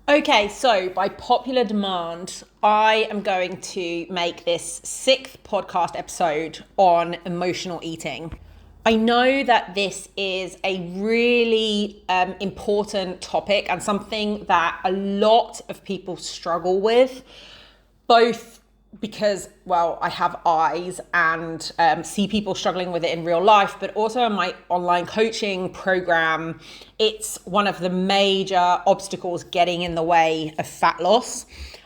Okay, so by popular demand, I am going to make this 6th podcast episode on emotional eating. I know that this is a really important topic and something that a lot of people struggle with, both because, well, I have eyes and see people struggling with it in real life, but also in my online coaching program, it's one of the major obstacles getting in the way of fat loss.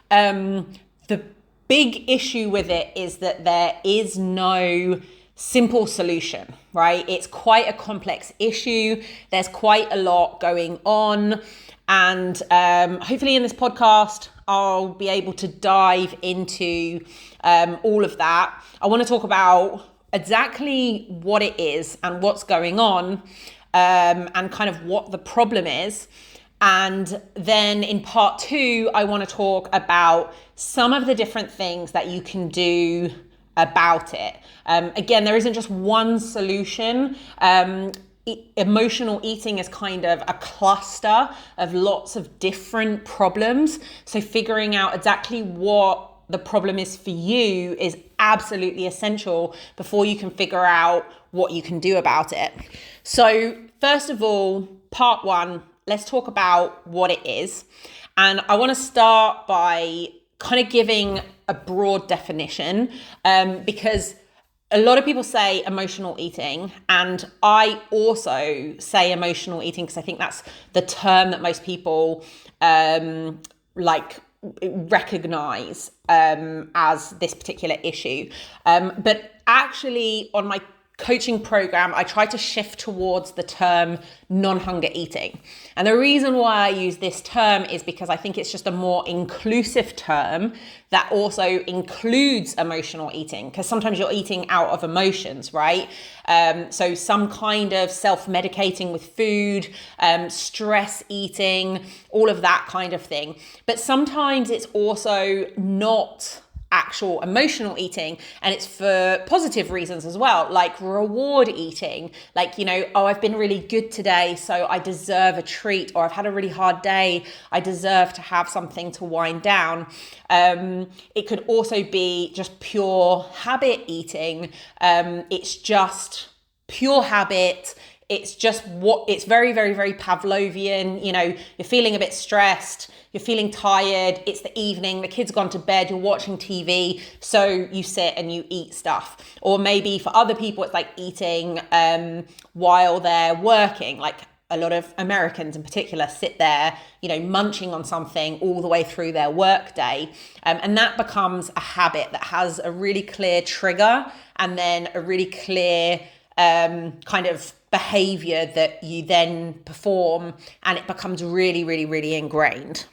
The big issue with it is that there is no simple solution, right? It's quite a complex issue. There's quite a lot going on. And hopefully in this podcast, I'll be able to dive into all of that. I want to talk about exactly what it is and what's going on and kind of what the problem is. And then in part 2, I want to talk about some of the different things that you can do about it. Again, there isn't just one solution. Emotional eating is kind of a cluster of lots of different problems. So figuring out exactly what the problem is for you is absolutely essential before you can figure out what you can do about it. So first of all, part 1, let's talk about what it is. And I want to start by kind of giving a broad definition because a lot of people say emotional eating, and I also say emotional eating because I think that's the term that most people recognize as this particular issue. But actually on my coaching program, I try to shift towards the term non-hunger eating. And the reason why I use this term is because I think it's just a more inclusive term that also includes emotional eating, because sometimes you're eating out of emotions, right? So some kind of self-medicating with food, stress eating, all of that kind of thing. But sometimes it's also not actual emotional eating, and it's for positive reasons as well, like reward eating, like, oh, I've been really good today, so I deserve a treat, or I've had a really hard day, I deserve to have something to wind down. It could also be just pure habit eating. It's just pure habit. It's very, very, very Pavlovian. You're feeling a bit stressed, you're feeling tired, it's the evening, the kid's gone to bed, you're watching TV, so you sit and you eat stuff. Or maybe for other people, it's like eating while they're working. Like a lot of Americans in particular sit there, munching on something all the way through their work day. And that becomes a habit that has a really clear trigger and then a really clear kind of behavior that you then perform, and it becomes really, really, really ingrained.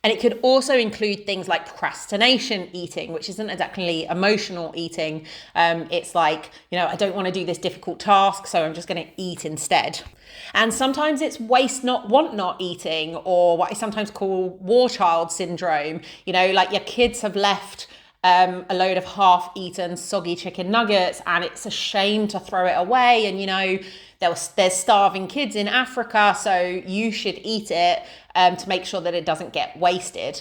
And it could also include things like procrastination eating, which isn't exactly emotional eating. It's like, I don't want to do this difficult task, so I'm just going to eat instead. And sometimes it's waste not, want not eating, or what I sometimes call war child syndrome. Like your kids have left a load of half-eaten soggy chicken nuggets, and it's a shame to throw it away. And there's starving kids in Africa, so you should eat it to make sure that it doesn't get wasted.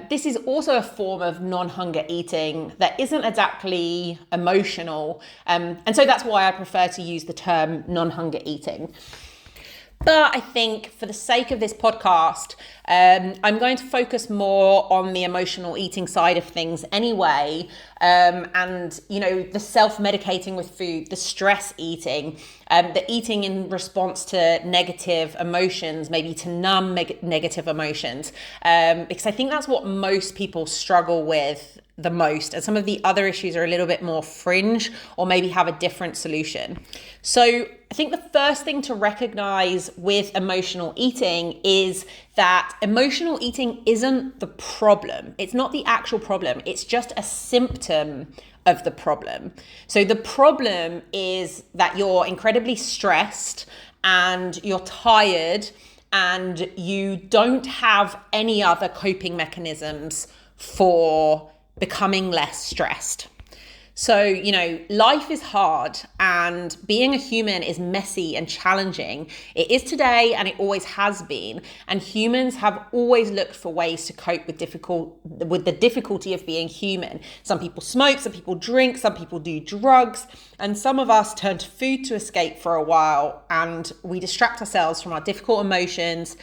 This is also a form of non-hunger eating that isn't exactly emotional, and so that's why I prefer to use the term non-hunger eating. But I think for the sake of this podcast, I'm going to focus more on the emotional eating side of things anyway. And, the self-medicating with food, the stress eating, the eating in response to negative emotions, maybe to numb negative emotions. Because I think that's what most people struggle with the most, and some of the other issues are a little bit more fringe or maybe have a different solution. So I think the first thing to recognize with emotional eating is that emotional eating isn't the problem. It's not the actual problem. It's just a symptom of the problem. So the problem is that you're incredibly stressed and you're tired and you don't have any other coping mechanisms for becoming less stressed. So, life is hard and being a human is messy and challenging. It is today and it always has been. And humans have always looked for ways to cope with the difficulty of being human. Some people smoke, some people drink, some people do drugs, and some of us turn to food to escape for a while, and we distract ourselves from our difficult emotions,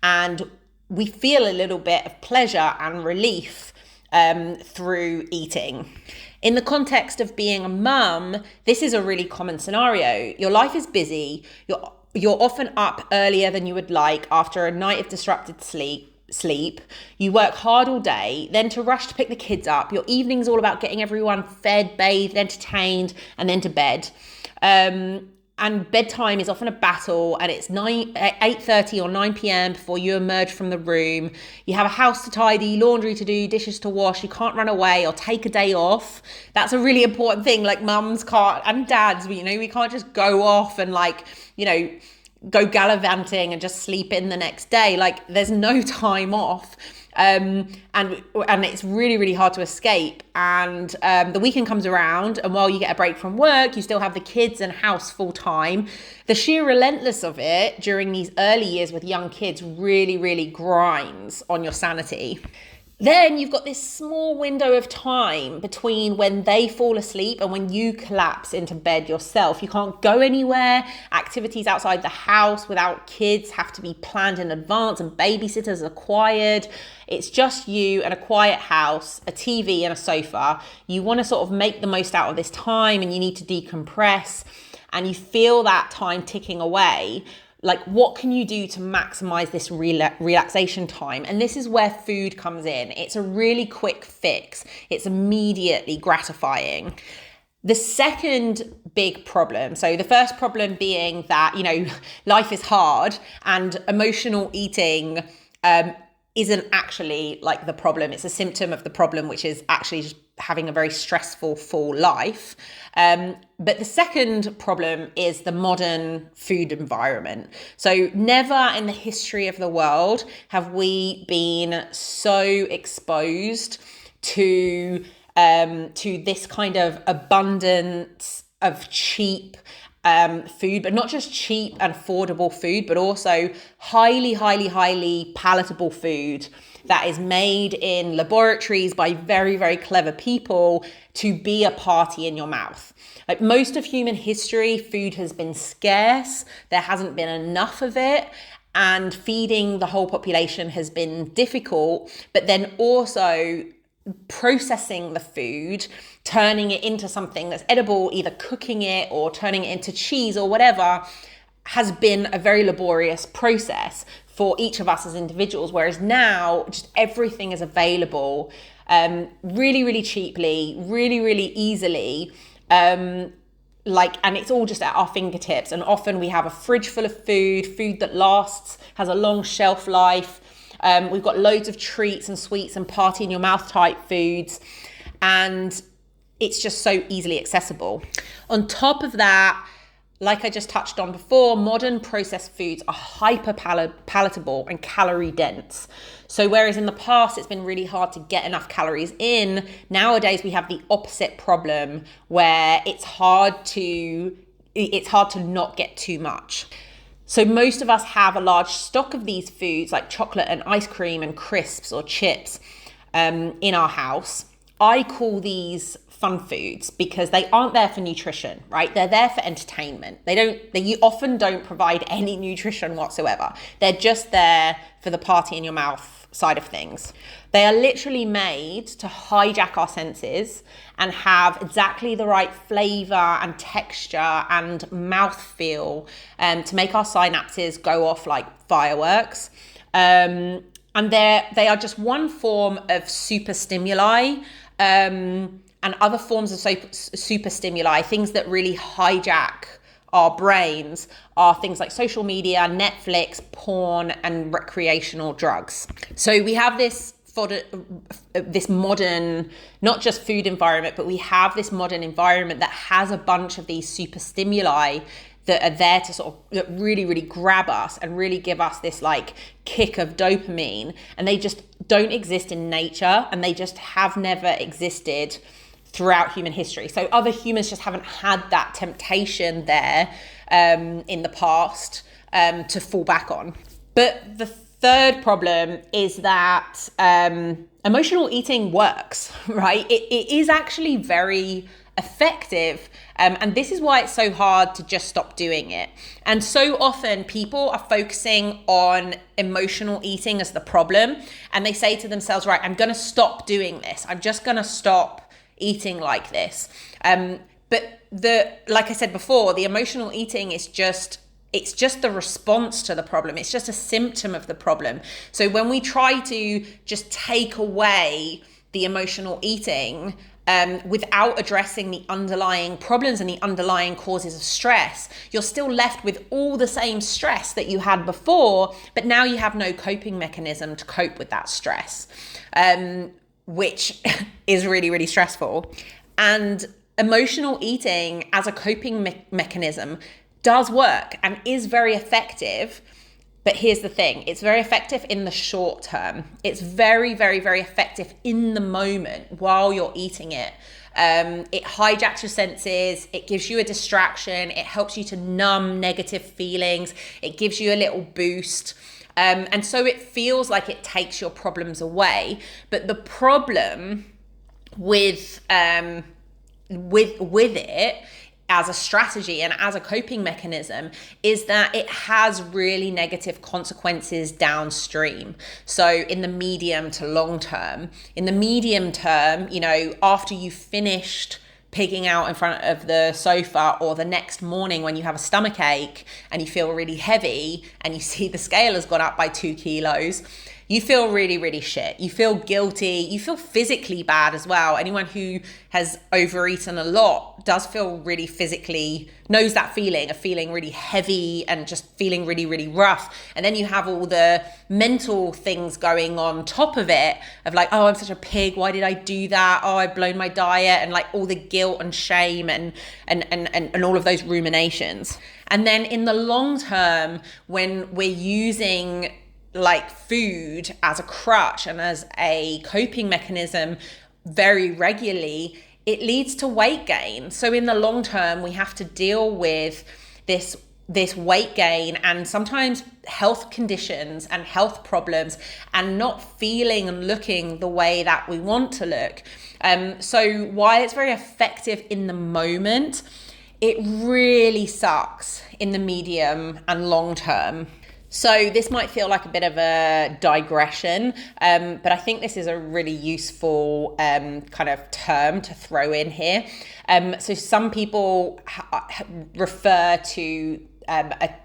and we feel a little bit of pleasure and relief through eating. In the context of being a mum, this is a really common scenario. Your life is busy. You're often up earlier than you would like after a night of disrupted sleep. You work hard all day, then to rush to pick the kids up. Your evening's all about getting everyone fed, bathed, entertained, and then to bed. And bedtime is often a battle, and it's 8:30 or 9 p.m. before you emerge from the room. You have a house to tidy, laundry to do, dishes to wash. You can't run away or take a day off. That's a really important thing. Like, mums can't, and dads, we can't just go off and go gallivanting and just sleep in the next day. Like, there's no time off. And it's really, really hard to escape. And the weekend comes around, and while you get a break from work, you still have the kids and house full time. The sheer relentlessness of it during these early years with young kids really, really grinds on your sanity. Then you've got this small window of time between when they fall asleep and when you collapse into bed yourself. You can't go anywhere. Activities outside the house without kids have to be planned in advance, and babysitters are required. It's just you and a quiet house, a TV and a sofa. You want to sort of make the most out of this time, and you need to decompress, and you feel that time ticking away. Like, what can you do to maximize this relaxation time? And this is where food comes in. It's a really quick fix. It's immediately gratifying. The second big problem, so the first problem being that, life is hard and emotional eating isn't actually like the problem. It's a symptom of the problem, which is actually just having a very stressful full life. But the second problem is the modern food environment. So never in the history of the world have we been so exposed to this kind of abundance of cheap food, but not just cheap and affordable food, but also highly, highly, highly palatable food that is made in laboratories by very, very clever people to be a party in your mouth. Like, most of human history, food has been scarce. There hasn't been enough of it. And feeding the whole population has been difficult, but then also processing the food, turning it into something that's edible, either cooking it or turning it into cheese or whatever, has been a very laborious process for each of us as individuals. Whereas now, just everything is available really, really cheaply, really, really easily. And it's all just at our fingertips. And often we have a fridge full of food that lasts, has a long shelf life. We've got loads of treats and sweets and party in your mouth type foods, and it's just so easily accessible. On top of that, like I just touched on before, modern processed foods are hyper palatable and calorie dense. So whereas in the past it's been really hard to get enough calories in, nowadays we have the opposite problem where it's hard to not get too much. So most of us have a large stock of these foods like chocolate and ice cream and crisps or chips in our house. I call these fun foods because they aren't there for nutrition, right? They're there for entertainment. They often don't provide any nutrition whatsoever. They're just there for the party in your mouth side of things. They are literally made to hijack our senses and have exactly the right flavor and texture and mouthfeel to make our synapses go off like fireworks. And they are just one form of super stimuli. And other forms of super stimuli, things that really hijack our brains, are things like social media, Netflix, porn, and recreational drugs. So we have this modern, not just food environment, but we have this modern environment that has a bunch of these super stimuli that are there to that really, really grab us and really give us this like kick of dopamine. And they just don't exist in nature, and they just have never existed throughout human history. So other humans just haven't had that temptation there in the past to fall back on. But the third problem is that emotional eating works, right? It is actually very effective. And this is why it's so hard to just stop doing it. And so often people are focusing on emotional eating as the problem. And they say to themselves, right, I'm going to stop doing this. I'm just going to stop eating like this. But like I said before, the emotional eating is it's just the response to the problem. It's just a symptom of the problem. So when we try to just take away the emotional eating without addressing the underlying problems and the underlying causes of stress, you're still left with all the same stress that you had before, but now you have no coping mechanism to cope with that stress, which is really, really stressful. And emotional eating as a coping mechanism does work and is very effective. But here's the thing, it's very effective in the short term. It's very, very, very effective in the moment while you're eating it. It hijacks your senses, it gives you a distraction, it helps you to numb negative feelings, it gives you a little boost. And so it feels like it takes your problems away. But the problem with it as a strategy and as a coping mechanism is that it has really negative consequences downstream. So in the medium to long term, after you've finished pigging out in front of the sofa, or the next morning when you have a stomach ache and you feel really heavy and you see the scale has gone up by 2 kilos, you feel really, really shit. You feel guilty. You feel physically bad as well. Anyone who has overeaten a lot does feel really physically, knows that feeling of feeling really heavy and just feeling really, really rough. And then you have all the mental things going on top of it of like, oh, I'm such a pig. Why did I do that? Oh, I've blown my diet, and like all the guilt and shame and all of those ruminations. And then in the long term, when we're using like food as a crutch and as a coping mechanism very regularly, it leads to weight gain. So in the long term, we have to deal with this weight gain and sometimes health conditions and health problems and not feeling and looking the way that we want to look. So while it's very effective in the moment, it really sucks in the medium and long term. So this might feel like a bit of a digression, but I think this is a really useful kind of term to throw in here. So some people refer to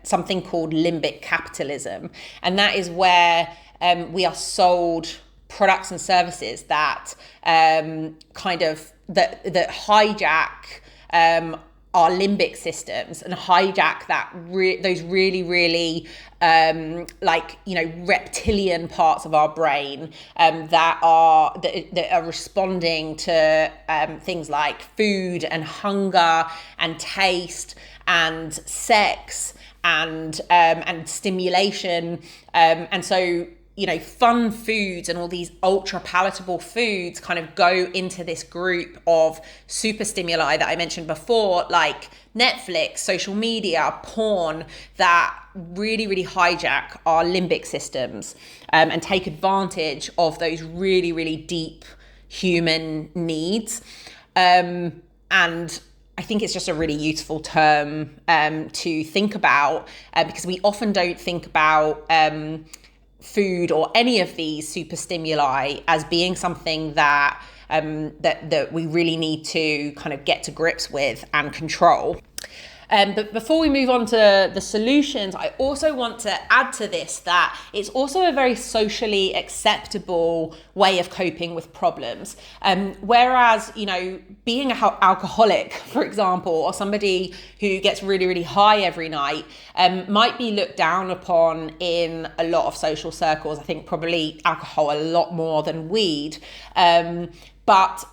something called limbic capitalism, and that is where we are sold products and services that that hijack our limbic systems and hijack those really, really reptilian parts of our brain that are responding to things like food and hunger and taste and sex and stimulation, and so fun foods and all these ultra palatable foods kind of go into this group of super stimuli that I mentioned before, like Netflix, social media, porn, that really, really hijack our limbic systems and take advantage of those really, really deep human needs. And I think it's just a really useful term to think about because we often don't think about food or any of these super stimuli as being something that that we really need to kind of get to grips with and control. But before we move on to the solutions, I also want to add to this that it's also a very socially acceptable way of coping with problems. Whereas, being an alcoholic, for example, or somebody who gets really, really high every night might be looked down upon in a lot of social circles. I think probably alcohol a lot more than weed. But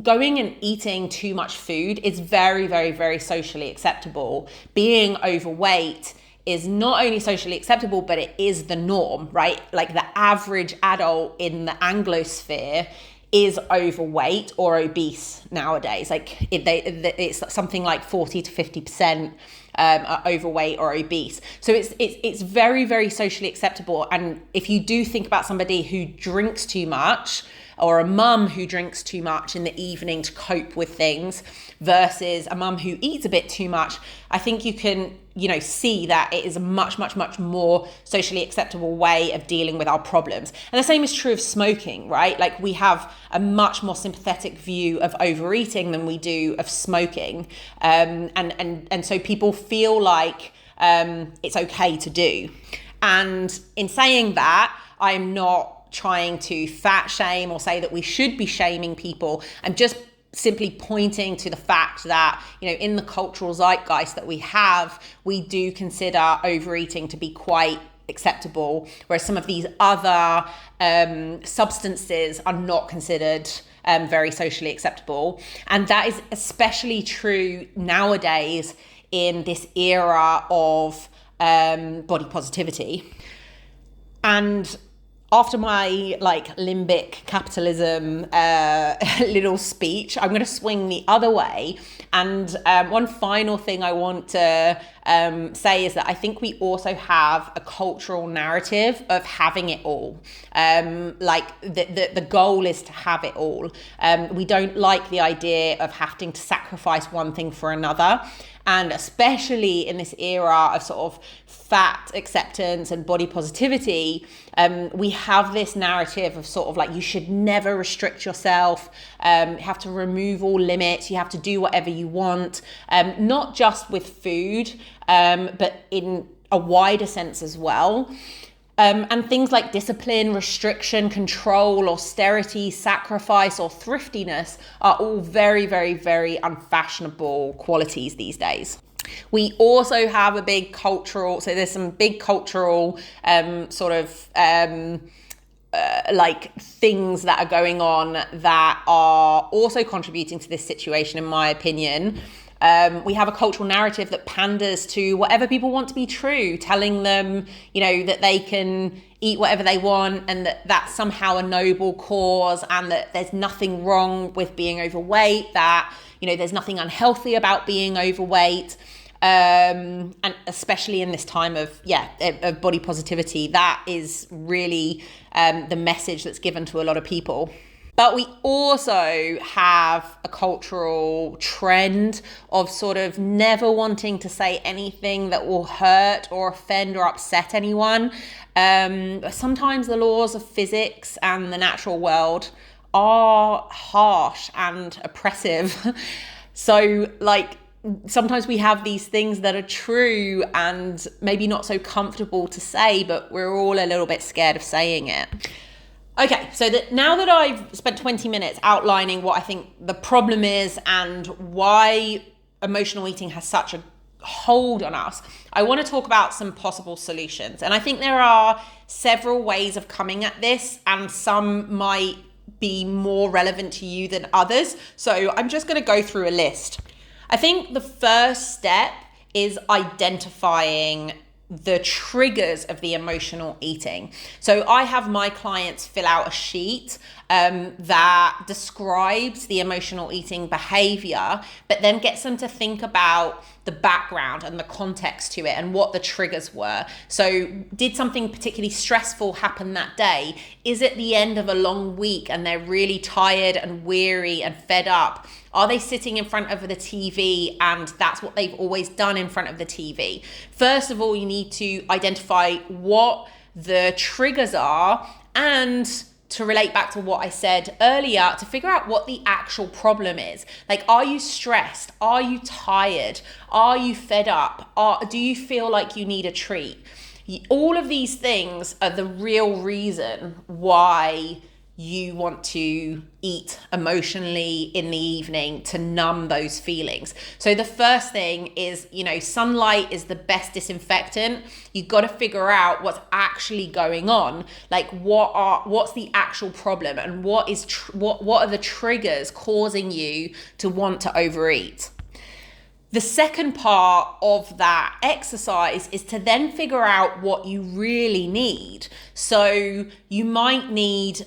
going and eating too much food is very, very, very socially acceptable. Being overweight is not only socially acceptable, but it is the norm, right? Like the average adult in the Anglosphere is overweight or obese nowadays. Like it's something like 40 to 50% are overweight or obese. So it's very, very socially acceptable. And if you do think about somebody who drinks too much, or a mum who drinks too much in the evening to cope with things versus a mum who eats a bit too much, I think you can, see that it is a much, much, much more socially acceptable way of dealing with our problems. And the same is true of smoking, right? Like we have a much more sympathetic view of overeating than we do of smoking. And so people feel like it's okay to do. And in saying that, I'm not trying to fat shame or say that we should be shaming people. I'm just simply pointing to the fact that, in the cultural zeitgeist that we have, we do consider overeating to be quite acceptable, whereas some of these other substances are not considered very socially acceptable. And that is especially true nowadays in this era of body positivity. And after my limbic capitalism little speech, I'm going to swing the other way. And one final thing I want to say is that I think we also have a cultural narrative of having it all. The goal is to have it all. We don't like the idea of having to sacrifice one thing for another. And especially in this era of sort of fat acceptance and body positivity, we have this narrative of sort of like you should never restrict yourself. You have to remove all limits. You have to do whatever you want, not just with food, but in a wider sense as well. And things like discipline, restriction, control, austerity, sacrifice, or thriftiness are all very, very, very unfashionable qualities these days. We also have there's some big cultural things that are going on that are also contributing to this situation, in my opinion. We have a cultural narrative that panders to whatever people want to be true, telling them, that they can eat whatever they want and that that's somehow a noble cause and that there's nothing wrong with being overweight, that, there's nothing unhealthy about being overweight. And especially in this time of body positivity, that is really the message that's given to a lot of people. But we also have a cultural trend of sort of never wanting to say anything that will hurt or offend or upset anyone. Sometimes the laws of physics and the natural world are harsh and oppressive. So sometimes we have these things that are true and maybe not so comfortable to say, but we're all a little bit scared of saying it. Okay, so now that I've spent 20 minutes outlining what I think the problem is and why emotional eating has such a hold on us, I want to talk about some possible solutions. And I think there are several ways of coming at this, and some might be more relevant to you than others. So I'm just going to go through a list. I think the first step is identifying the triggers of the emotional eating. So I have my clients fill out a sheet that describes the emotional eating behavior, but then gets them to think about the background and the context to it and what the triggers were. So did something particularly stressful happen that day? Is it the end of a long week and they're really tired and weary and fed up? Are they sitting in front of the TV and that's what they've always done in front of the TV? First of all, you need to identify what the triggers are, and to relate back to what I said earlier, to figure out what the actual problem is. Are you stressed? Are you tired? Are you fed up? Do you feel like you need a treat? All of these things are the real reason why you want to eat emotionally in the evening to numb those feelings. So the first thing is, sunlight is the best disinfectant. You've got to figure out what's actually going on. What's the actual problem, and what are the triggers causing you to want to overeat? The second part of that exercise is to then figure out what you really need. So you might need,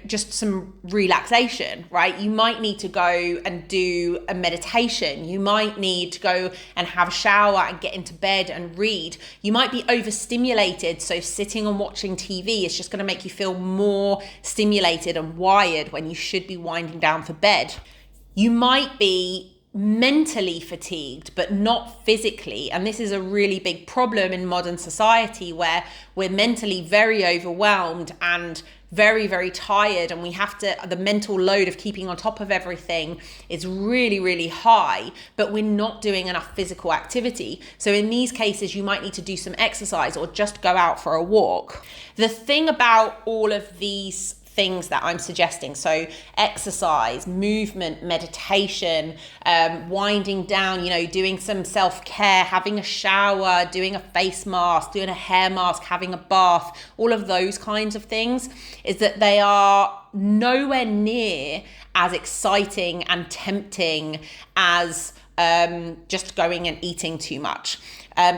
just some relaxation, right? You might need to go and do a meditation. You might need to go and have a shower and get into bed and read. You might be overstimulated, so sitting and watching TV is just going to make you feel more stimulated and wired when you should be winding down for bed. You might be mentally fatigued, but not physically. And this is a really big problem in modern society, where we're mentally very overwhelmed and very, very tired. And the mental load of keeping on top of everything is really, really high, but we're not doing enough physical activity. So in these cases, you might need to do some exercise or just go out for a walk. The thing about all of these things that I'm suggesting, so exercise, movement, meditation, winding down, doing some self-care, having a shower, doing a face mask, doing a hair mask, having a bath, all of those kinds of things, is that they are nowhere near as exciting and tempting as just going and eating too much.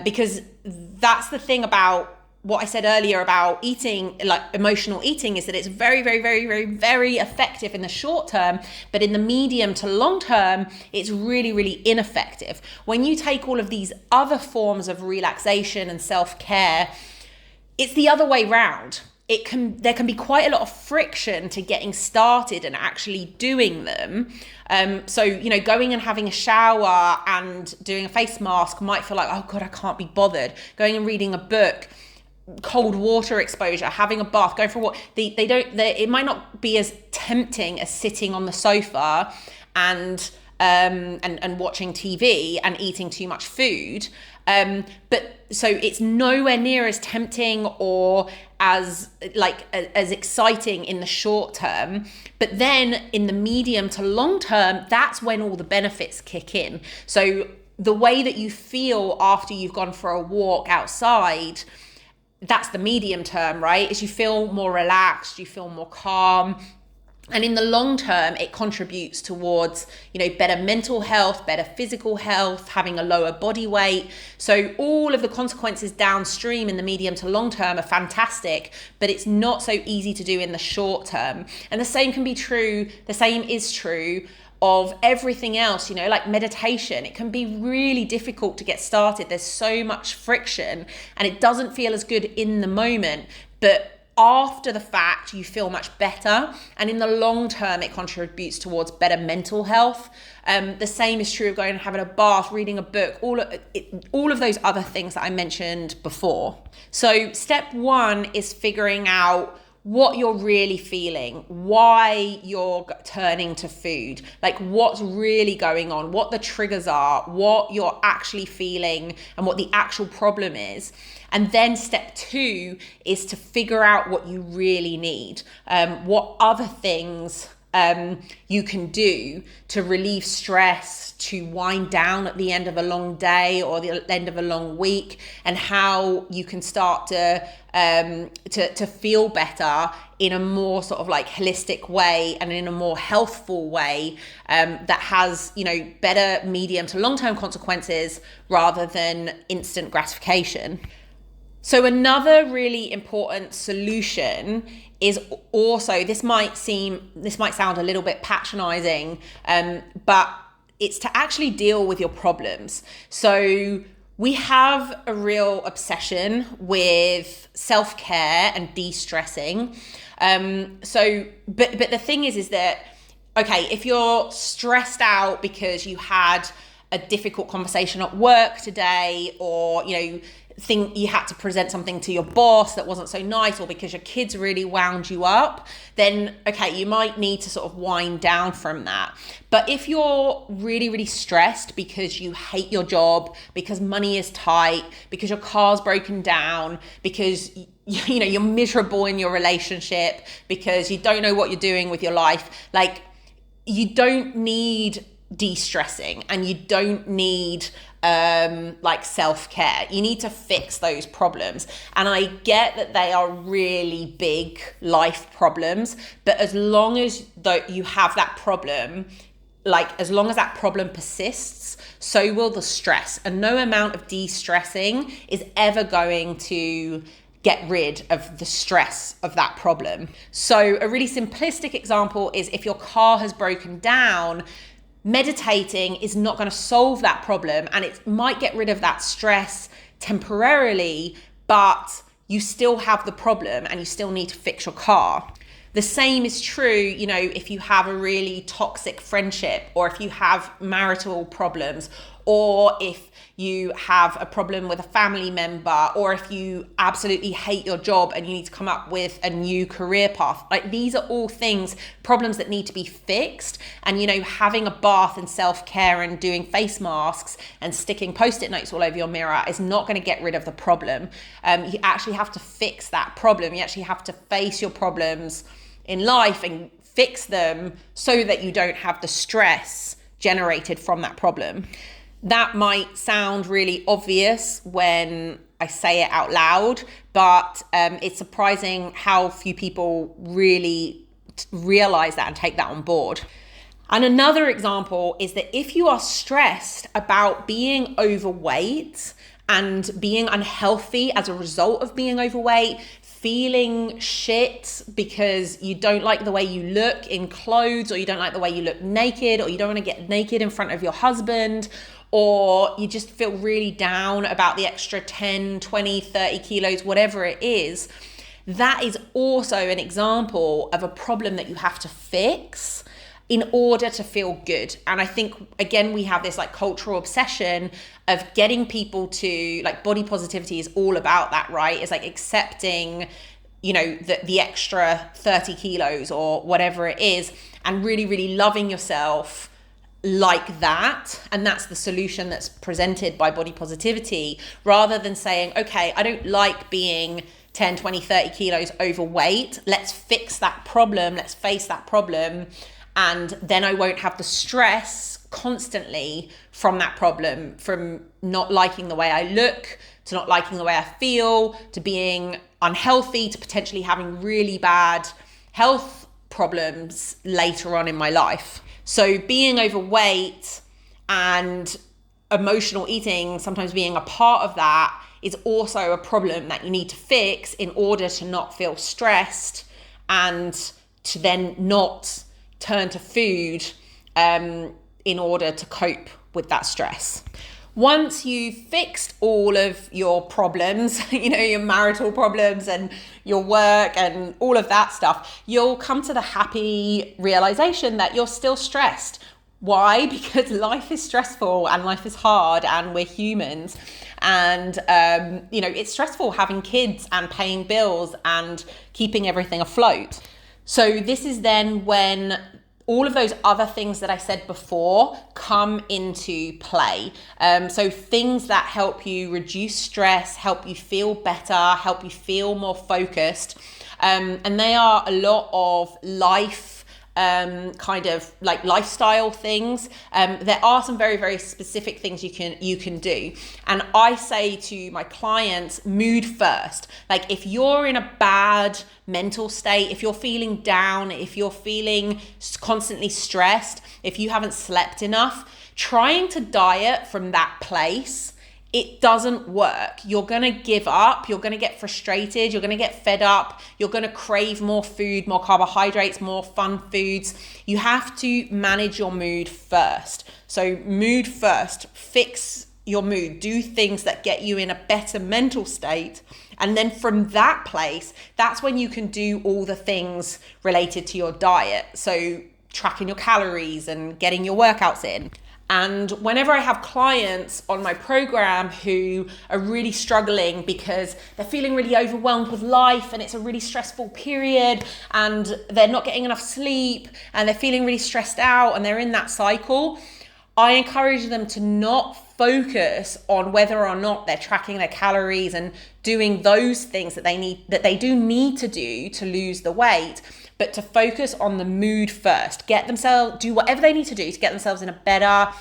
Because that's the thing about what I said earlier about eating, like emotional eating, is that it's very, very, very, very, very effective in the short term, but in the medium to long term, it's really, really ineffective. When you take all of these other forms of relaxation and self-care, it's the other way round. There can be quite a lot of friction to getting started and actually doing them. So going and having a shower and doing a face mask might feel like, oh God, I can't be bothered. Going and reading a book, cold water exposure, having a bath, going for a walk, it might not be as tempting as sitting on the sofa and watching TV and eating too much food. But so it's nowhere near as tempting or as exciting in the short term. But then in the medium to long term, that's when all the benefits kick in. So the way that you feel after you've gone for a walk outside, that's the medium term, right? Is you feel more relaxed, you feel more calm. And in the long term, it contributes towards, better mental health, better physical health, having a lower body weight. So all of the consequences downstream in the medium to long term are fantastic, but it's not so easy to do in the short term. And the same is true of everything else, like meditation. It can be really difficult to get started. There's so much friction and it doesn't feel as good in the moment, but after the fact, you feel much better. And in the long term, it contributes towards better mental health. The same is true of going and having a bath, reading a book, all of those other things that I mentioned before. So step one is figuring out what you're really feeling, why you're turning to food, like what's really going on, what the triggers are, what you're actually feeling, and what the actual problem is. And then step two is to figure out what you really need, what other things you can do to relieve stress, to wind down at the end of a long day or the end of a long week, and how you can start to feel better in a more sort of like holistic way and in a more healthful way that has, better medium to long-term consequences rather than instant gratification. So another really important solution is also, this might sound a little bit patronizing, but it's to actually deal with your problems. So we have a real obsession with self-care and de-stressing. But the thing is that, okay, if you're stressed out because you had a difficult conversation at work today, or, think you had to present something to your boss that wasn't so nice, or because your kids really wound you up, then okay, you might need to sort of wind down from that. But if you're really, really stressed because you hate your job, because money is tight, because your car's broken down, because you're miserable in your relationship, because you don't know what you're doing with your life, like, you don't need de-stressing and you don't need self-care. You need to fix those problems. And I get that they are really big life problems, but as long as you have that problem, like as long as that problem persists, so will the stress. And no amount of de-stressing is ever going to get rid of the stress of that problem. So a really simplistic example is if your car has broken down, meditating is not going to solve that problem, and it might get rid of that stress temporarily, but you still have the problem and you still need to fix your car. The same is true, you know, if you have a really toxic friendship, or if you have marital problems, or if you have a problem with a family member, or if you absolutely hate your job and you need to come up with a new career path. Like, these are all things, problems that need to be fixed. And, you know, having a bath and self-care and doing face masks and sticking post-it notes all over your mirror is not going to get rid of the problem. You actually have to fix that problem. You actually have to face your problems in life and fix them so that you don't have the stress generated from that problem. That might sound really obvious when I say it out loud, but it's surprising how few people really realize that and take that on board. And another example is that if you are stressed about being overweight and being unhealthy as a result of being overweight, feeling shit because you don't like the way you look in clothes, or you don't like the way you look naked, or you don't want to get naked in front of your husband, or you just feel really down about the extra 10, 20, 30 kilos, whatever it is, that is also an example of a problem that you have to fix in order to feel good. And I think, again, we have this like cultural obsession of getting people to, like, body positivity is all about that, right? It's like accepting, you know, the extra 30 kilos or whatever it is, and really, really loving yourself like that. And that's the solution that's presented by body positivity, rather than saying, okay, I don't like being 10, 20, 30 kilos overweight. Let's fix that problem. Let's face that problem. And then I won't have the stress constantly from that problem, from not liking the way I look, to not liking the way I feel, to being unhealthy, to potentially having really bad health problems later on in my life. So being overweight and emotional eating sometimes being a part of that is also a problem that you need to fix in order to not feel stressed and to then not turn to food in order to cope with that stress. Once you've fixed all of your problems, you know, your marital problems and your work and all of that stuff, you'll come to the happy realization that you're still stressed. Why? Because life is stressful and life is hard and we're humans. And, you know, it's stressful having kids and paying bills and keeping everything afloat. So this is then when all of those other things that I said before come into play. So things that help you reduce stress, help you feel better, help you feel more focused. And they are a lot of life kind of like lifestyle things. There are some very, very specific things you can do. And I say to my clients, mood first. Like, if you're in a bad mental state, if you're feeling down, if you're feeling constantly stressed, if you haven't slept enough, trying to diet from that place, it doesn't work. You're going to give up. You're going to get frustrated. You're going to get fed up. You're going to crave more food, more carbohydrates, more fun foods. You have to manage your mood first. So mood first, fix your mood, do things that get you in a better mental state. And then from that place, that's when you can do all the things related to your diet. So tracking your calories and getting your workouts in. And whenever I have clients on my program who are really struggling because they're feeling really overwhelmed with life and it's a really stressful period and they're not getting enough sleep and they're feeling really stressed out and they're in that cycle, I encourage them to not focus on whether or not they're tracking their calories and doing those things that they do need to do to lose the weight, but to focus on the mood first. Do whatever they need to do to get themselves in a better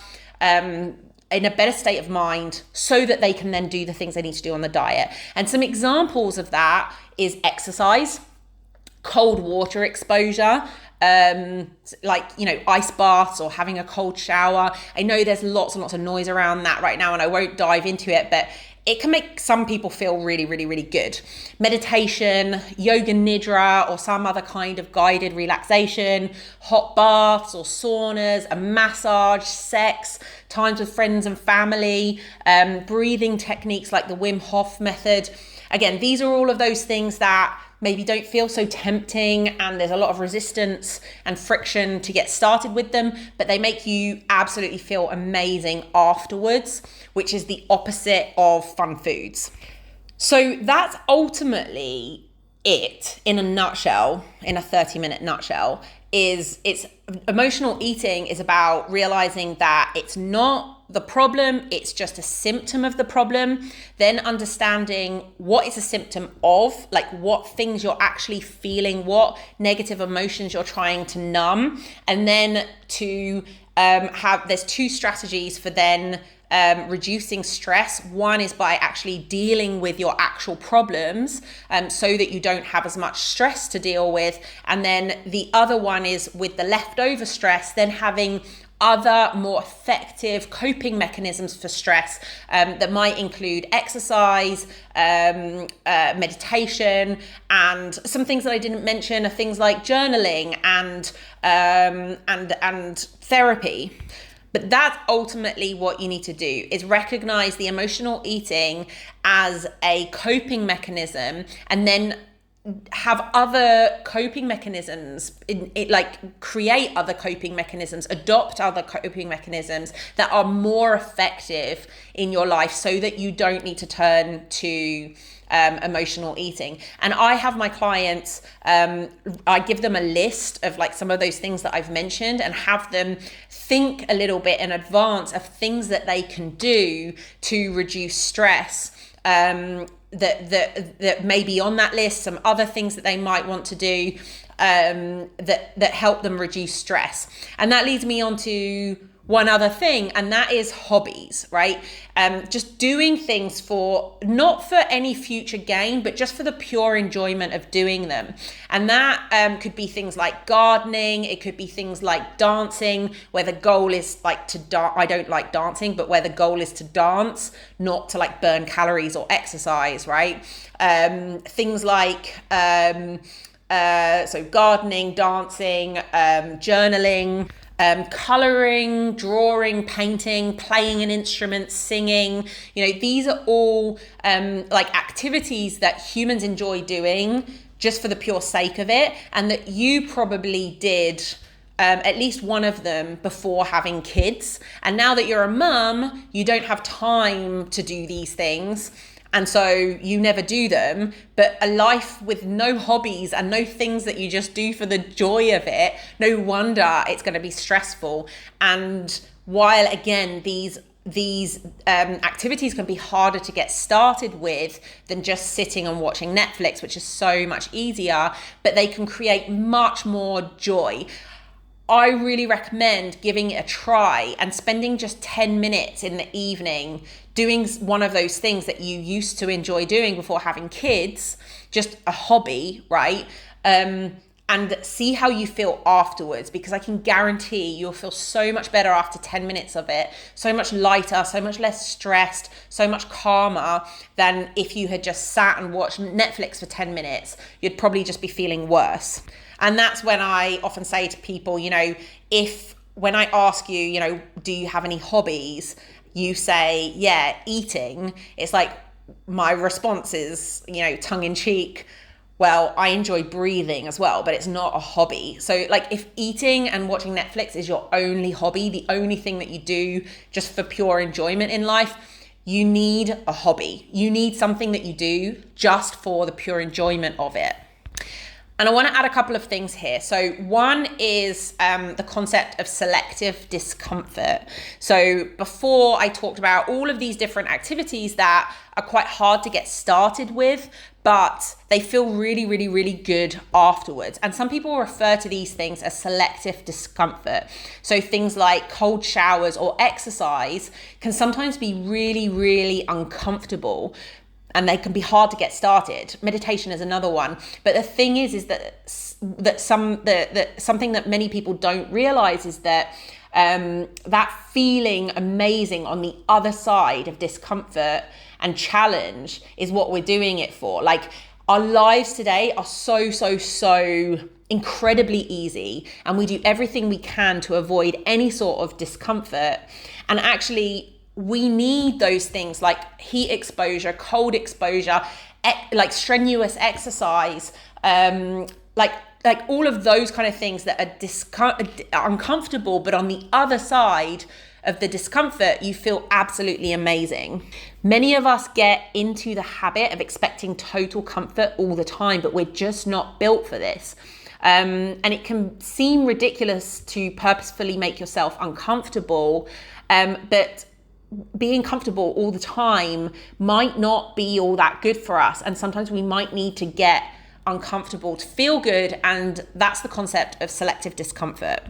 state of mind so that they can then do the things they need to do on the diet. And some examples of that is exercise, cold water exposure, like, ice baths or having a cold shower. I know there's lots and lots of noise around that right now, and I won't dive into it, but it can make some people feel really, really, really good. Meditation, yoga nidra, or some other kind of guided relaxation, hot baths or saunas, a massage, sex, times with friends and family, breathing techniques like the Wim Hof method. Again, these are all of those things that maybe don't feel so tempting, and there's a lot of resistance and friction to get started with them, but they make you absolutely feel amazing afterwards, which is the opposite of fun foods. So that's ultimately it in a nutshell, in a 30-minute nutshell. It's emotional eating is about realizing that it's not the problem, it's just a symptom of the problem. Then understanding what it's a symptom of, like what things you're actually feeling, what negative emotions you're trying to numb. And then to there's two strategies for then reducing stress. One is by actually dealing with your actual problems, so that you don't have as much stress to deal with. And then the other one is with the leftover stress, then having other more effective coping mechanisms for stress that might include exercise, meditation, and some things that I didn't mention are things like journaling and therapy. But that's ultimately what you need to do, is recognize the emotional eating as a coping mechanism, and then have other coping mechanisms, create other coping mechanisms, adopt other coping mechanisms that are more effective in your life, so that you don't need to turn to emotional eating. And I have my clients, I give them a list of like some of those things that I've mentioned, and have them think a little bit in advance of things that they can do to reduce stress, that may be on that list, some other things that they might want to do that help them reduce stress. And that leads me on to one other thing, and that is hobbies, right? Just doing things not for any future gain, but just for the pure enjoyment of doing them. And that could be things like gardening. It could be things like dancing, where the goal is like to dance. I don't like dancing, but where the goal is to dance, not to like burn calories or exercise, right? Things like, so gardening, dancing, journaling, coloring, drawing, painting, playing an instrument, singing. These are all like activities that humans enjoy doing just for the pure sake of it, and that you probably did at least one of them before having kids. And now that you're a mum, you don't have time to do these things, and so you never do them. But a life with no hobbies and no things that you just do for the joy of it, no wonder it's going to be stressful. And while again, these activities can be harder to get started with than just sitting and watching Netflix, which is so much easier, but they can create much more joy. I really recommend giving it a try and spending just 10 minutes in the evening doing one of those things that you used to enjoy doing before having kids, just a hobby, right? And see how you feel afterwards, because I can guarantee you'll feel so much better after 10 minutes of it, so much lighter, so much less stressed, so much calmer than if you had just sat and watched Netflix for 10 minutes. You'd probably just be feeling worse. And that's when I often say to people, when I ask you, do you have any hobbies? You say, yeah, eating. It's like my response is, tongue in cheek, well, I enjoy breathing as well, but it's not a hobby. So like if eating and watching Netflix is your only hobby, the only thing that you do just for pure enjoyment in life, you need a hobby. You need something that you do just for the pure enjoyment of it. And I want to add a couple of things here. So one is the concept of selective discomfort. So before I talked about all of these different activities that are quite hard to get started with, but they feel really, really, really good afterwards. And some people refer to these things as selective discomfort. So things like cold showers or exercise can sometimes be really, really uncomfortable. and they can be hard to get started. Meditation is another one. But the thing is that something that many people don't realize is that that feeling amazing on the other side of discomfort and challenge is what we're doing it for. Like, our lives today are so incredibly easy, and we do everything we can to avoid any sort of discomfort. And actually, we need those things like heat exposure, cold exposure, like strenuous exercise, like all of those kind of things that are uncomfortable, but on the other side of the discomfort, you feel absolutely amazing. Many of us get into the habit of expecting total comfort all the time, but we're just not built for this. And it can seem ridiculous to purposefully make yourself uncomfortable, but being comfortable all the time might not be all that good for us. And sometimes we might need to get uncomfortable to feel good. And that's the concept of selective discomfort.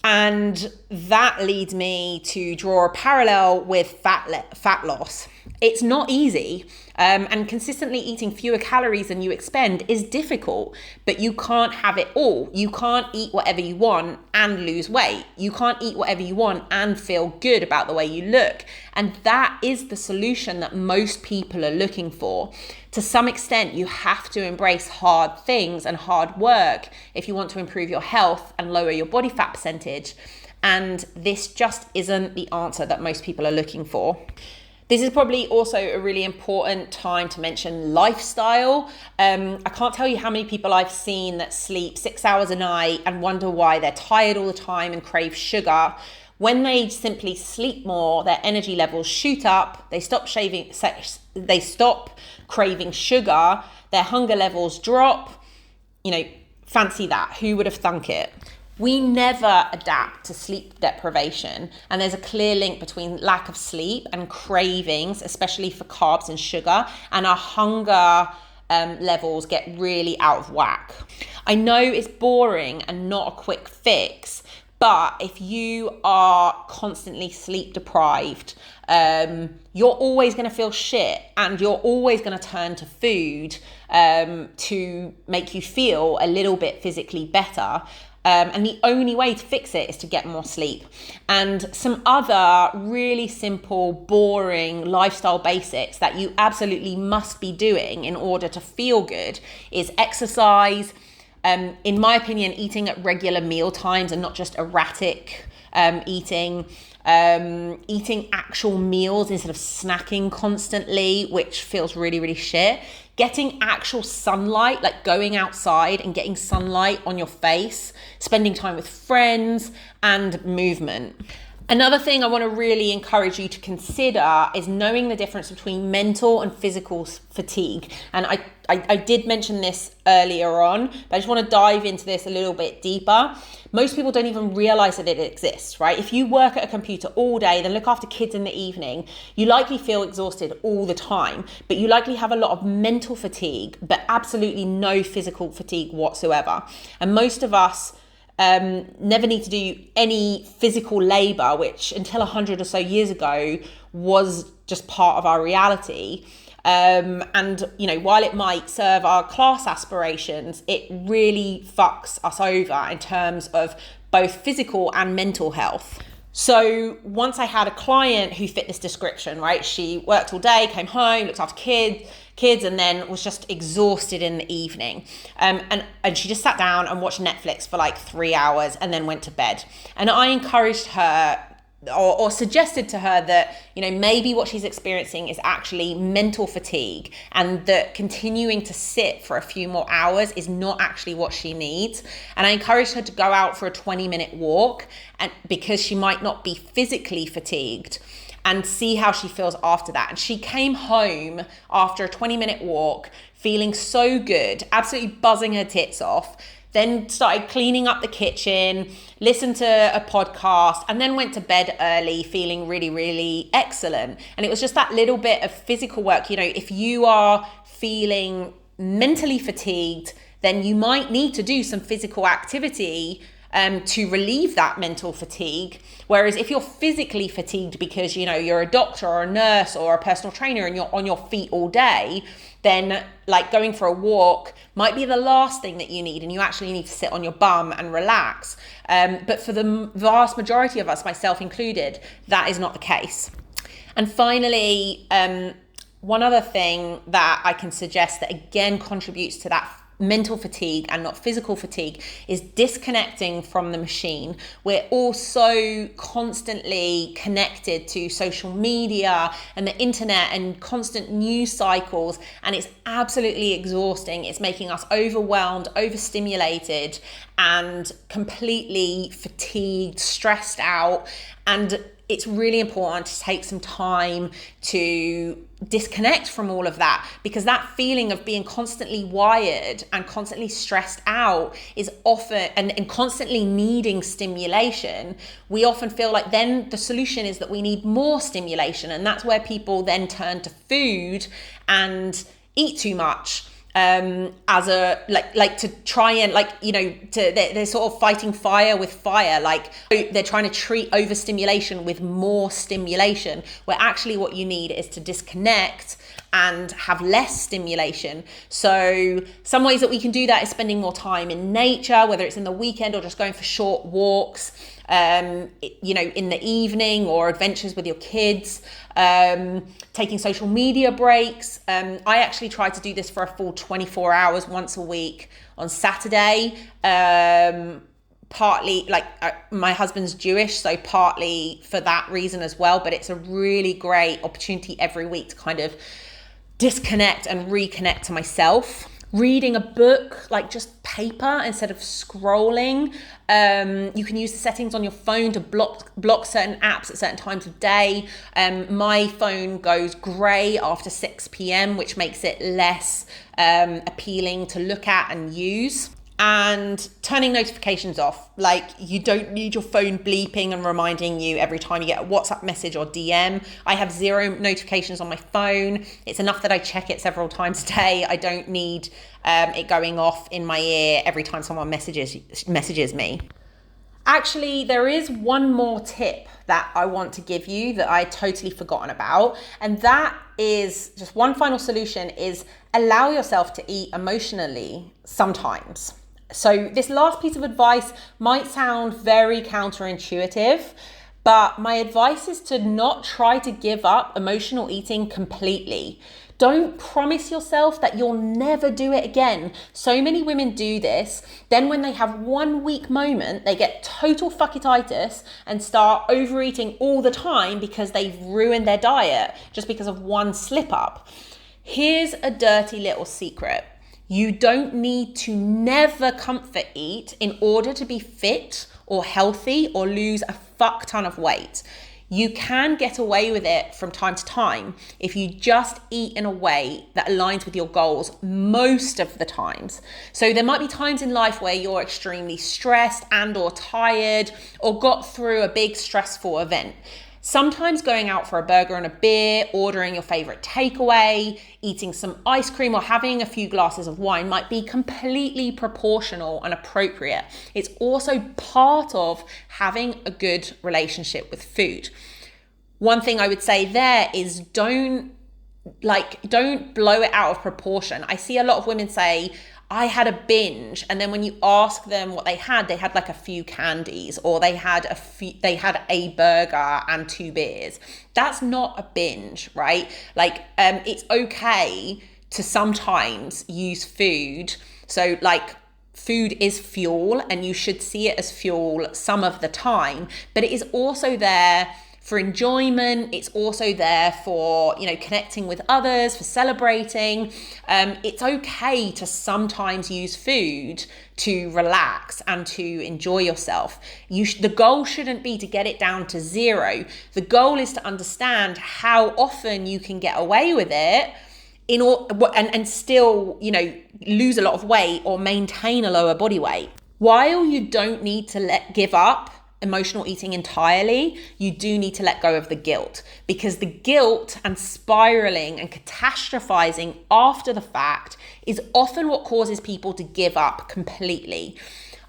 And that leads me to draw a parallel with fat loss. It's not easy, and consistently eating fewer calories than you expend is difficult, but you can't have it all. You can't eat whatever you want and lose weight. You can't eat whatever you want and feel good about the way you look. And that is the solution that most people are looking for. To some extent, you have to embrace hard things and hard work if you want to improve your health and lower your body fat percentage. And this just isn't the answer that most people are looking for. This is probably also a really important time to mention lifestyle. I can't tell you how many people I've seen that sleep 6 hours a night and wonder why they're tired all the time and crave sugar. When they simply sleep more, their energy levels shoot up, they stop craving sugar, their hunger levels drop. Fancy that. Who would have thunk it? We never adapt to sleep deprivation, and there's a clear link between lack of sleep and cravings, especially for carbs and sugar, and our hunger levels get really out of whack. I know it's boring and not a quick fix, but if you are constantly sleep deprived, you're always going to feel shit, and you're always going to turn to food to make you feel a little bit physically better. And the only way to fix it is to get more sleep. And some other really simple, boring lifestyle basics that you absolutely must be doing in order to feel good is exercise. In my opinion, eating at regular meal times and not just erratic eating. Eating actual meals instead of snacking constantly, which feels really, really shit. Getting actual sunlight, like going outside and getting sunlight on your face, spending time with friends, and movement. Another thing I want to really encourage you to consider is knowing the difference between mental and physical fatigue. And I did mention this earlier on, but I just want to dive into this a little bit deeper. Most people don't even realize that it exists, right? If you work at a computer all day, then look after kids in the evening, you likely feel exhausted all the time, but you likely have a lot of mental fatigue, but absolutely no physical fatigue whatsoever. And most of us never need to do any physical labor, which until 100 or so years ago was just part of our reality. And while it might serve our class aspirations, it really fucks us over in terms of both physical and mental health. So once I had a client who fit this description, right? She worked all day, came home, looked after kids, and then was just exhausted in the evening. And she just sat down and watched Netflix for like 3 hours and then went to bed. And I encouraged her or suggested to her that, maybe what she's experiencing is actually mental fatigue, and that continuing to sit for a few more hours is not actually what she needs. And I encouraged her to go out for a 20-minute walk, and because she might not be physically fatigued, and see how she feels after that. And she came home after a 20-minute walk feeling so good, absolutely buzzing her tits off, then started cleaning up the kitchen, listened to a podcast, and then went to bed early feeling really, really excellent. And it was just that little bit of physical work. If you are feeling mentally fatigued, then you might need to do some physical activity to relieve that mental fatigue. Whereas if you're physically fatigued because, you're a doctor or a nurse or a personal trainer and you're on your feet all day, then like going for a walk might be the last thing that you need, and you actually need to sit on your bum and relax. But for the vast majority of us, myself included, that is not the case. And finally, one other thing that I can suggest that again contributes to that mental fatigue and not physical fatigue is disconnecting from the machine. We're all so constantly connected to social media and the internet and constant news cycles, and it's absolutely exhausting. It's making us overwhelmed, overstimulated, and completely fatigued, stressed out. And it's really important to take some time to disconnect from all of that, because that feeling of being constantly wired and constantly stressed out is often, and constantly needing stimulation, we often feel like then the solution is that we need more stimulation. And that's where people then turn to food and eat too much. As a like to try and they're sort of fighting fire with fire, like they're trying to treat overstimulation with more stimulation, where actually what you need is to disconnect and have less stimulation. So some ways that we can do that is spending more time in nature, whether it's in the weekend or just going for short walks, in the evening, or adventures with your kids, taking social media breaks. I actually try to do this for a full 24 hours once a week on Saturday. Partly my husband's Jewish, so partly for that reason as well, but it's a really great opportunity every week to kind of disconnect and reconnect to myself. Reading a book, like just paper instead of scrolling. You can use the settings on your phone to block certain apps at certain times of day. My phone goes grey after 6 p.m, which makes it less appealing to look at and use. And turning notifications off. Like, you don't need your phone bleeping and reminding you every time you get a WhatsApp message or DM. I have 0 notifications on my phone. It's enough that I check it several times a day. I don't need it going off in my ear every time someone messages me. Actually, there is one more tip that I want to give you that I totally forgotten about. And that is just one final solution, is allow yourself to eat emotionally sometimes. So this last piece of advice might sound very counterintuitive, but my advice is to not try to give up emotional eating completely. Don't promise yourself that you'll never do it again. So many women do this. Then when they have one weak moment, they get total fuckititis and start overeating all the time because they've ruined their diet just because of one slip up. Here's a dirty little secret. You don't need to never comfort eat in order to be fit or healthy or lose a fuck ton of weight. You can get away with it from time to time if you just eat in a way that aligns with your goals most of the times. So there might be times in life where you're extremely stressed and or tired or got through a big stressful event. Sometimes going out for a burger and a beer, ordering your favorite takeaway, eating some ice cream, or having a few glasses of wine might be completely proportional and appropriate. It's also part of having a good relationship with food. One thing I would say there is don't blow it out of proportion. I see a lot of women say, I had a binge, and then when you ask them what they had like a few candies, or they had a burger and 2 beers. That's not a binge, right? It's okay to sometimes use food. So food is fuel, and you should see it as fuel some of the time, but it is also there for enjoyment. It's also there for, connecting with others, for celebrating. It's okay to sometimes use food to relax and to enjoy yourself. The goal shouldn't be to get it down to 0. The goal is to understand how often you can get away with it and still, lose a lot of weight or maintain a lower body weight. While you don't need to give up emotional eating entirely, you do need to let go of the guilt, because the guilt and spiraling and catastrophizing after the fact is often what causes people to give up completely.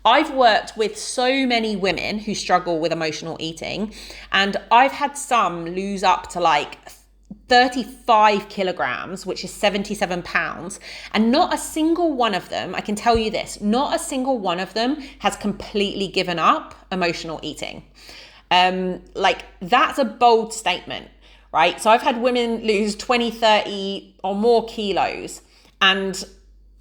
I've worked with so many women who struggle with emotional eating, and I've had some lose up to like 35 kilograms, which is 77 pounds. And not a single one of them, I can tell you this, not a single one of them has completely given up emotional eating. Like, that's a bold statement, right? So I've had women lose 20, 30 or more kilos, and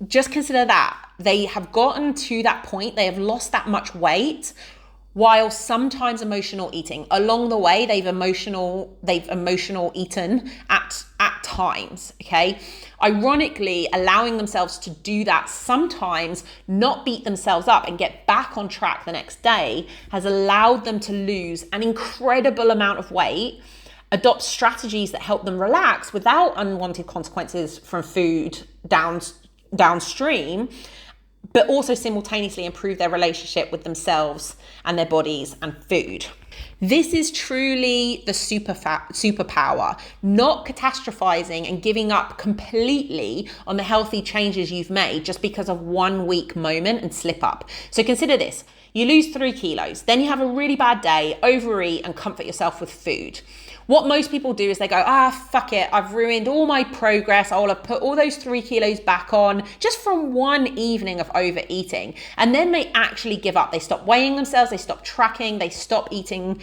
just consider that. They have gotten to that point, they have lost that much weight, while sometimes emotional eating. Along the way, they've emotional eaten at times, okay? Ironically, allowing themselves to do that sometimes, not beat themselves up and get back on track the next day, has allowed them to lose an incredible amount of weight, adopt strategies that help them relax without unwanted consequences from food downstream, but also simultaneously improve their relationship with themselves and their bodies and food. This is truly the superpower, not catastrophizing and giving up completely on the healthy changes you've made just because of 1 week moment and slip up. So consider this. You lose 3 kilos, then you have a really bad day, overeat and comfort yourself with food. What most people do is they go, fuck it, I've ruined all my progress. I'll have put all those 3 kilos back on just from one evening of overeating. And then they actually give up. They stop weighing themselves. They stop tracking. They stop eating,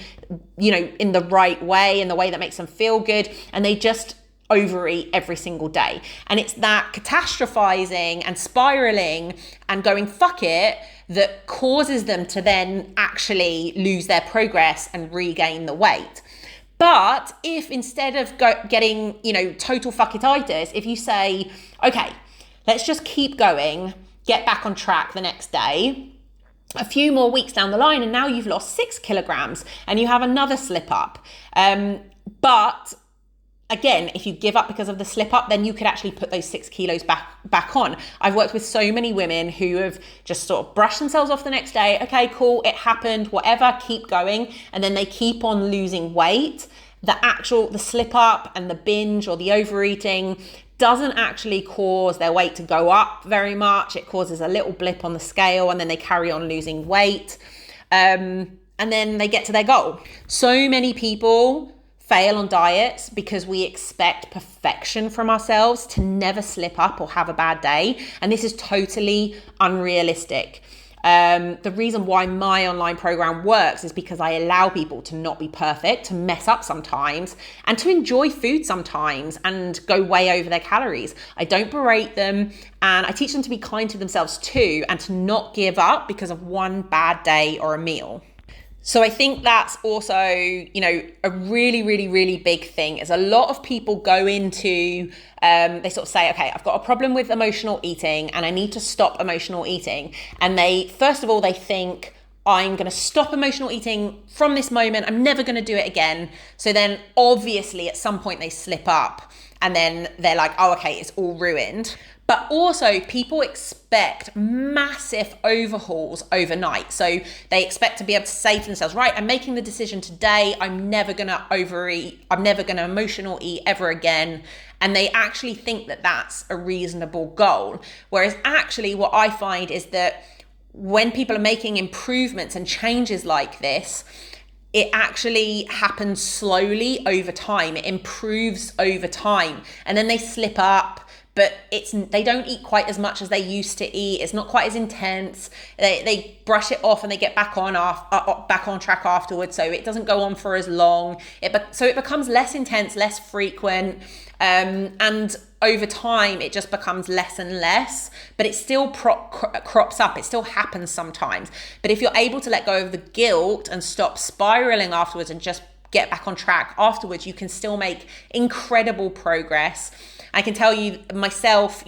in the right way, in the way that makes them feel good. And they just overeat every single day. And it's that catastrophizing and spiraling and going, fuck it, that causes them to then actually lose their progress and regain the weight. But if instead of getting, total fuckititis, if you say, okay, let's just keep going, get back on track the next day, a few more weeks down the line, and now you've lost 6 kilograms and you have another slip up. But again, if you give up because of the slip up, then you could actually put those 6 kilos back on. I've worked with so many women who have just sort of brushed themselves off the next day. Okay, cool, it happened, whatever, keep going. And then they keep on losing weight. The slip up and the binge or the overeating doesn't actually cause their weight to go up very much. It causes a little blip on the scale, and then they carry on losing weight. And then they get to their goal. So many people fail on diets because we expect perfection from ourselves, to never slip up or have a bad day. And this is totally unrealistic. The reason why my online program works is because I allow people to not be perfect, to mess up sometimes, and to enjoy food sometimes and go way over their calories. I don't berate them, and I teach them to be kind to themselves too, and to not give up because of one bad day or a meal. So I think that's also, a really, really, really big thing, is a lot of people go into, they sort of say, okay, I've got a problem with emotional eating and I need to stop emotional eating. And first of all, they think, I'm going to stop emotional eating from this moment. I'm never going to do it again. So then obviously at some point they slip up, and then they're like, oh, okay, it's all ruined. But also people expect massive overhauls overnight. So they expect to be able to say to themselves, right, I'm making the decision today. I'm never going to overeat. I'm never going to emotional eat ever again. And they actually think that that's a reasonable goal. Whereas actually what I find is that when people are making improvements and changes like this, it actually happens slowly over time. It improves over time. And then they slip up, but they don't eat quite as much as they used to eat. It's not quite as intense. They brush it off and they get back on track afterwards. So it doesn't go on for as long. So it becomes less intense, less frequent. And over time, it just becomes less and less, but it still crops up. It still happens sometimes. But if you're able to let go of the guilt and stop spiraling afterwards and just get back on track afterwards, you can still make incredible progress. I can tell you myself,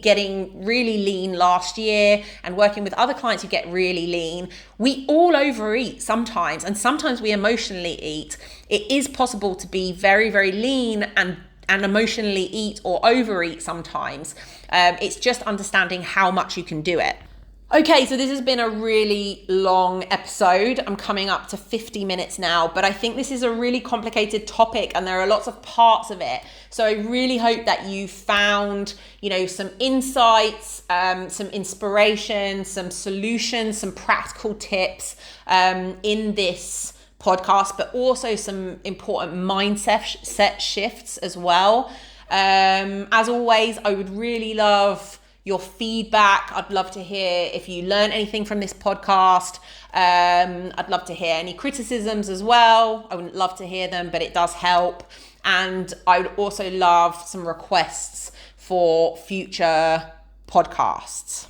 getting really lean last year and working with other clients who get really lean, we all overeat sometimes, and sometimes we emotionally eat. It is possible to be very, very lean and emotionally eat or overeat sometimes. It's just understanding how much you can do it. Okay, so this has been a really long episode. I'm coming up to 50 minutes now, but I think this is a really complicated topic and there are lots of parts of it. So I really hope that you found, some insights, some inspiration, some solutions, some practical tips in this podcast, but also some important mindset shifts as well. As always, I would really love your feedback. I'd love to hear if you learn anything from this podcast. I'd love to hear any criticisms as well. I wouldn't love to hear them, but it does help. And I would also love some requests for future podcasts.